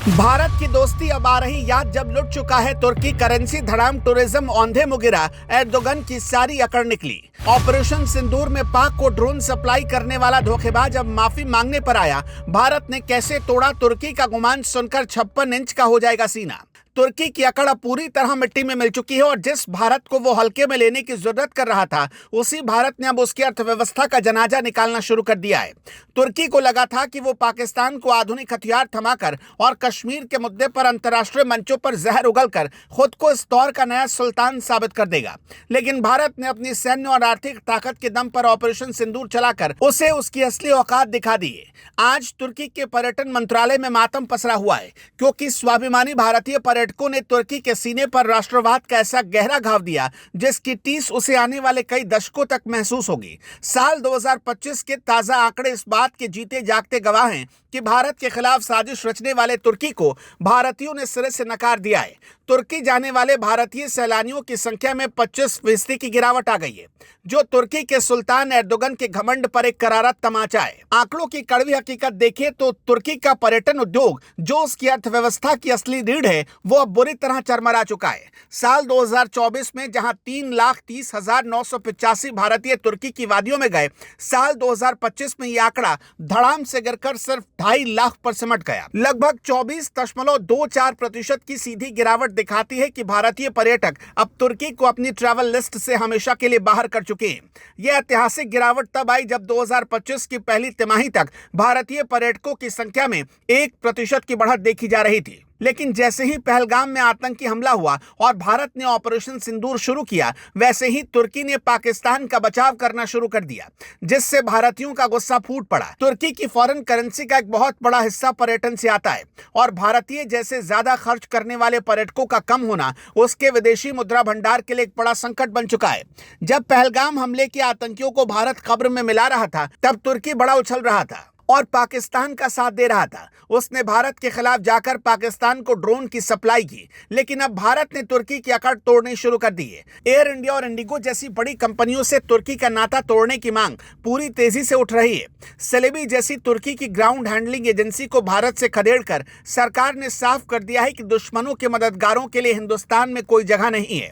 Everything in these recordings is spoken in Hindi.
भारत की दोस्ती अब आ रही याद, जब लुट चुका है तुर्की करेंसी, धड़ाम टूरिज्म औंधे मुगिरा, एर्दोगन की सारी अकड़ निकली। ऑपरेशन सिंदूर में पाक को ड्रोन सप्लाई करने वाला धोखेबाज अब माफी मांगने पर आया। भारत ने कैसे तोड़ा तुर्की का गुमान सुनकर 56 इंच का हो जाएगा सीना। तुर्की की अकड़ अब पूरी तरह मिट्टी में मिल चुकी है और जिस भारत को वो हल्के में लेने की जरूरत कर रहा था, उसी भारत ने अब उसकी अर्थव्यवस्था का जनाजा निकालना शुरू कर दिया है। तुर्की को लगा था कि वो पाकिस्तान को आधुनिक हथियार थमाकर और कश्मीर के मुद्दे पर अंतर्राष्ट्रीय मंचों पर जहर उगलकर खुद को इस दौर का नया सुल्तान साबित कर देगा। लेकिन भारत ने अपनी सैन्य और आर्थिक ताकत के दम पर ऑपरेशन सिंदूर चलाकर उसे उसकी असली औकात दिखा दी है। आज तुर्की के पर्यटन मंत्रालय में मातम पसरा हुआ है, क्योंकि स्वाभिमानी भारतीय पर्यटकों ने तुर्की के सीने पर राष्ट्रवाद का ऐसा गहरा घाव दिया जिसकी टीस उसे आने वाले कई दशकों तक महसूस होगी। साल 2025 के ताजा आंकड़े इस बात के जीते जागते गवाह हैं कि भारत के खिलाफ साजिश रचने वाले तुर्की को भारतीयों ने सिरे से नकार दिया है। तुर्की जाने वाले भारतीय सैलानियों की संख्या में 25% की गिरावट आ गई है, जो तुर्की के सुल्तान एर्दोगन के घमंड पर एक करारा तमाचा है। आंकड़ों की कड़वी हकीकत देखें तो तुर्की का पर्यटन उद्योग, जो उसकी अर्थव्यवस्था की असली रीढ़ है, वो अब बुरी तरह चरमरा चुका है। साल 2024 में जहां 3,30,985 भारतीय तुर्की की वादियों में गए, साल 2025 में यह आंकड़ा धड़ाम से गिरकर सिर्फ 2.5 लाख पर सिमट गया। लगभग 24.24% की सीधी गिरावट दिखाती है कि भारतीय पर्यटक अब तुर्की को अपनी ट्रैवल लिस्ट से हमेशा के लिए बाहर कर चुके हैं। यह ऐतिहासिक गिरावट तब आई जब 2025 की पहली तिमाही तक भारतीय पर्यटकों की संख्या में 1% की बढ़त देखी जा रही थी। लेकिन जैसे ही पहलगाम में आतंकी हमला हुआ और भारत ने ऑपरेशन सिंदूर शुरू किया, वैसे ही तुर्की ने पाकिस्तान का बचाव करना शुरू कर दिया, जिससे भारतीयों का गुस्सा फूट पड़ा। तुर्की की फॉरेन करेंसी का एक बहुत बड़ा हिस्सा पर्यटन से आता है और भारतीय जैसे ज्यादा खर्च करने वाले पर्यटकों का कम होना उसके विदेशी मुद्रा भंडार के लिए एक बड़ा संकट बन चुका है। जब पहलगाम हमले के आतंकियों को भारत कब्र में मिला रहा था, तब तुर्की बड़ा उछल रहा था और पाकिस्तान का साथ दे रहा था। उसने भारत के खिलाफ जाकर पाकिस्तान को ड्रोन की सप्लाई की। लेकिन अब भारत ने तुर्की की अकड़ तोड़नी शुरू कर दी है। एयर इंडिया और इंडिगो जैसी बड़ी कंपनियों से तुर्की का नाता तोड़ने की मांग पूरी तेजी से उठ रही है। सेलेबी जैसी तुर्की की ग्राउंड हैंडलिंग एजेंसी को भारत से खदेड़कर सरकार ने साफ कर दिया है कि दुश्मनों के मददगारों के लिए हिंदुस्तान में कोई जगह नहीं है।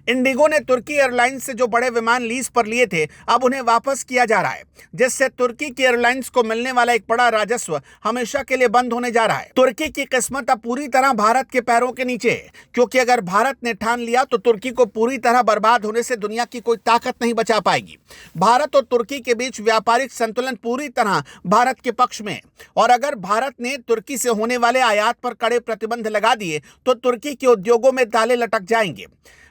इंडिगो ने तुर्की एयरलाइंस से जो बड़े विमान लीज पर लिए थे, अब उन्हें वापस किया जा रहा है, जिससे तुर्की की एयरलाइंस को मिलने वाला एक बड़ा राजस्व हमेशा के लिए बंद होने जा रहा है। तुर्की की किस्मत अब पूरी तरह भारत के पैरों के नीचे है, क्योंकि अगर भारत ने ठान लिया तो तुर्की को पूरी तरह बर्बाद होने से दुनिया की कोई ताकत नहीं बचा पाएगी। भारत और तुर्की के बीच व्यापारिक संतुलन पूरी तरह भारत के पक्ष में है और अगर भारत ने तुर्की से होने वाले आयात पर कड़े प्रतिबंध लगा दिए तो तुर्की के उद्योगों में ताले लटक जाएंगे।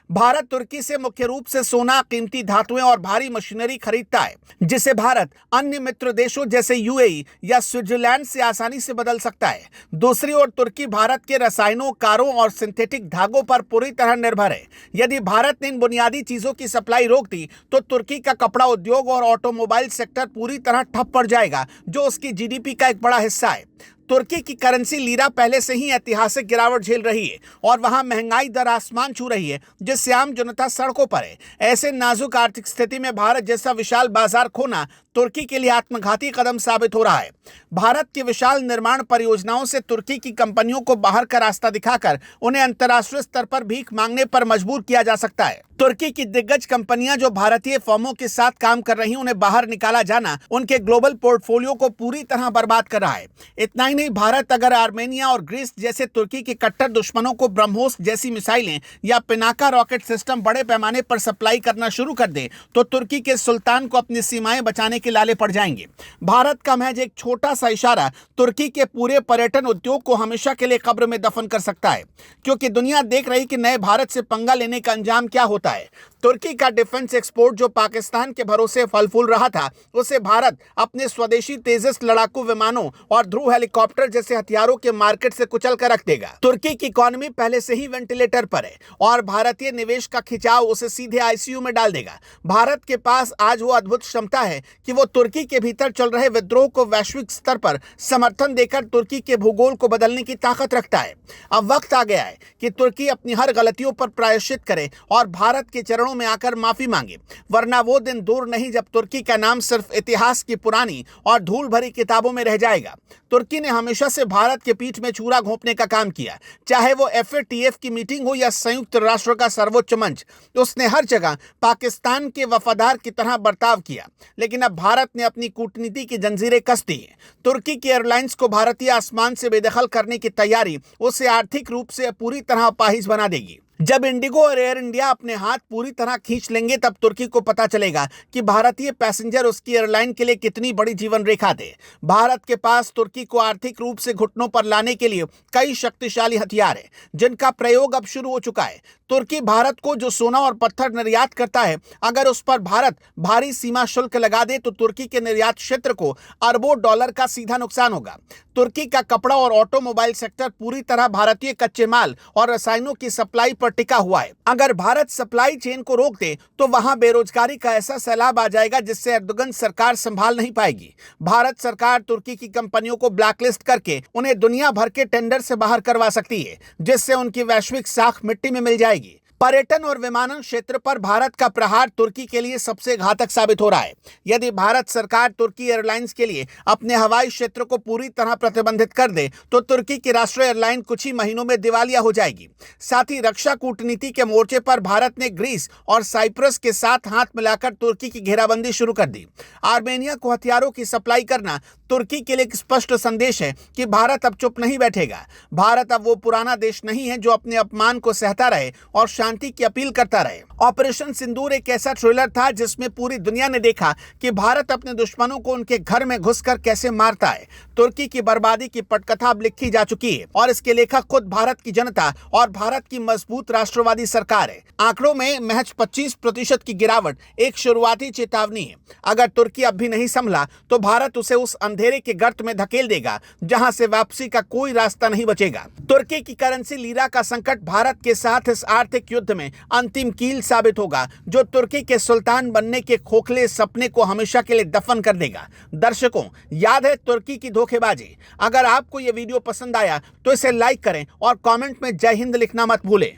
भारत तुर्की से मुख्य रूप से सोना, कीमती धातुएं और भारी मशीनरी खरीदता है, जिसे भारत अन्य मित्र देशों जैसे यूएई या स्विट्जरलैंड से आसानी से बदल सकता है। दूसरी ओर तुर्की भारत के रसायनों, कारों और सिंथेटिक धागों पर पूरी तरह निर्भर है। यदि भारत ने इन बुनियादी चीजों की सप्लाई रोक दी तो तुर्की का कपड़ा उद्योग और ऑटोमोबाइल सेक्टर पूरी तरह ठप पड़ जाएगा, जो उसकी जीडीपी का एक बड़ा हिस्सा है। तुर्की की करेंसी लीरा पहले से ही ऐतिहासिक गिरावट झेल रही है और वहां महंगाई दर आसमान छू रही है, जिससे आम जनता सड़कों पर है। ऐसे नाजुक आर्थिक स्थिति में भारत जैसा विशाल बाजार खोना तुर्की के लिए आत्मघाती कदम साबित हो रहा है। भारत की विशाल निर्माण परियोजनाओं से तुर्की की कंपनियों को बाहर का रास्ता दिखाकर उन्हें अंतर्राष्ट्रीय स्तर पर भीख मांगने पर मजबूर किया जा सकता है। तुर्की की दिग्गज कंपनियां जो भारतीय फर्मों के साथ काम कर रही हैं, उन्हें बाहर निकाला जाना उनके ग्लोबल पोर्टफोलियो को पूरी तरह बर्बाद कर रहा है। इतना ही नहीं, भारत अगर आर्मेनिया और ग्रीस जैसे तुर्की के कट्टर दुश्मनों को ब्रह्मोस जैसी मिसाइलें या पिनाका रॉकेट सिस्टम बड़े पैमाने पर सप्लाई करना शुरू कर दे तो तुर्की के सुल्तान को अपनी सीमाएं बचाने के लाले पड़ जाएंगे। भारत का महज एक छोटा सा इशारा तुर्की के पूरे पर्यटन उद्योग को हमेशा के लिए कब्र में दफन कर सकता है, क्योंकि दुनिया देख रही कि नए भारत से पंगा लेने का अंजाम क्या होता है। तुर्की का डिफेंस एक्सपोर्ट जो पाकिस्तान के भरोसे फल फूल रहा था, उसे भारत अपने स्वदेशी तेजस लड़ाकू विमानों और ध्रुव हेलीकॉप्टर जैसे हथियारों के मार्केट से कुचल कर रख देगा। तुर्की की इकोनॉमी पहले से ही वेंटिलेटर पर है और भारतीय निवेश का खिंचाव उसे सीधे आईसीयू में डाल देगा। भारत के पास आज वो अद्भुत क्षमता है कि वो तुर्की के भीतर चल रहे विद्रोह को वैश्विक स्तर पर समर्थन देकर तुर्की के भूगोल को बदलने की ताकत रखता है। अब वक्त आ गया है कि तुर्की अपनी हर गलतियों पर प्रायश्चित करे और भारत के चरणों चरणों में आकर माफी मांगे, वरना वो दिन दूर नहीं जब तुर्की का नाम सिर्फ इतिहास की पुरानी और धूल भरी किताबों में रह जाएगा। तुर्की ने हमेशा से भारत के पीठ में छुरा घोंपने का काम किया, चाहे वो FATF की मीटिंग हो या संयुक्त राष्ट्र का सर्वोच्च मंच। उसने हर जगह पाकिस्तान के वफादार की तरह बर्ताव किया, लेकिन अब भारत ने अपनी कूटनीति की जंजीरें कस दी हैं। तुर्की की एयरलाइंस को भारतीय आसमान से बेदखल करने की तैयारी उसे आर्थिक रूप से पूरी तरह अपाहिज बना देगी। जब इंडिगो और एयर इंडिया अपने हाथ पूरी तरह खींच लेंगे, तब तुर्की को पता चलेगा कि भारतीय पैसेंजर उसकी एयरलाइन के लिए कितनी बड़ी जीवन रेखा थे। भारत के पास तुर्की को आर्थिक रूप से घुटनों पर लाने के लिए कई शक्तिशाली हथियार हैं, जिनका प्रयोग अब शुरू हो चुका है। तुर्की भारत को जो सोना और पत्थर निर्यात करता है, अगर उस पर भारत भारी सीमा शुल्क लगा दे तो तुर्की के निर्यात क्षेत्र को अरबों डॉलर का सीधा नुकसान होगा। तुर्की का कपड़ा और ऑटोमोबाइल सेक्टर पूरी तरह भारतीय कच्चे माल और रसायनों की सप्लाई पर टिका हुआ है। अगर भारत सप्लाई चेन को रोक दे तो वहां बेरोजगारी का ऐसा सैलाब आ जाएगा जिससे एर्दोगन सरकार संभाल नहीं पाएगी। भारत सरकार तुर्की की कंपनियों को ब्लैकलिस्ट करके उन्हें दुनिया भर के टेंडर से बाहर करवा सकती है, जिससे उनकी वैश्विक साख मिट्टी में मिल जाएगी। पर्यटन और विमानन क्षेत्र पर भारत का प्रहार तुर्की के लिए सबसे घातक साबित हो रहा है। यदि भारत सरकार तुर्की एयरलाइंस के लिए अपने हवाई क्षेत्र को पूरी तरह प्रतिबंधित कर दे तो तुर्की की राष्ट्रीय एयरलाइन कुछ ही महीनों में दिवालिया हो जाएगी। साथ ही रक्षा कूटनीति के मोर्चे पर भारत ने ग्रीस और साइप्रस के साथ हाथ मिलाकर तुर्की की घेराबंदी शुरू कर दी। आर्मेनिया को हथियारों की सप्लाई करना तुर्की के लिए एक स्पष्ट संदेश है कि भारत अब चुप नहीं बैठेगा। भारत अब वो पुराना देश नहीं है जो अपने अपमान को सहता रहे और शांति की अपील करता रहे। ऑपरेशन सिंदूर एक ऐसा थ्रिलर था जिसमें पूरी दुनिया ने देखा कि भारत अपने दुश्मनों को उनके घर में घुसकर कैसे मारता है। तुर्की की बर्बादी की पटकथा अब लिखी जा चुकी है और इसके लेखक खुद भारत की जनता और भारत की मजबूत राष्ट्रवादी सरकार है। आंकड़ों में महज 25% की गिरावट एक शुरुआती चेतावनी है। अगर तुर्की अब भी नहीं संभला तो भारत उसे उस अंधेरे के गर्त में धकेल देगा जहां से वापसी का कोई रास्ता नहीं बचेगा। तुर्की की करेंसी लीरा का संकट भारत के साथ इस आर्थिक युद्ध में अंतिम कील साबित होगा, जो तुर्की के सुल्तान बनने के खोखले सपने को हमेशा के लिए दफन कर देगा। दर्शकों, याद है तुर्की की धोखेबाजी? अगर आपको यह वीडियो पसंद आया तो इसे लाइक करें और कमेंट में जय हिंद लिखना मत भूलें।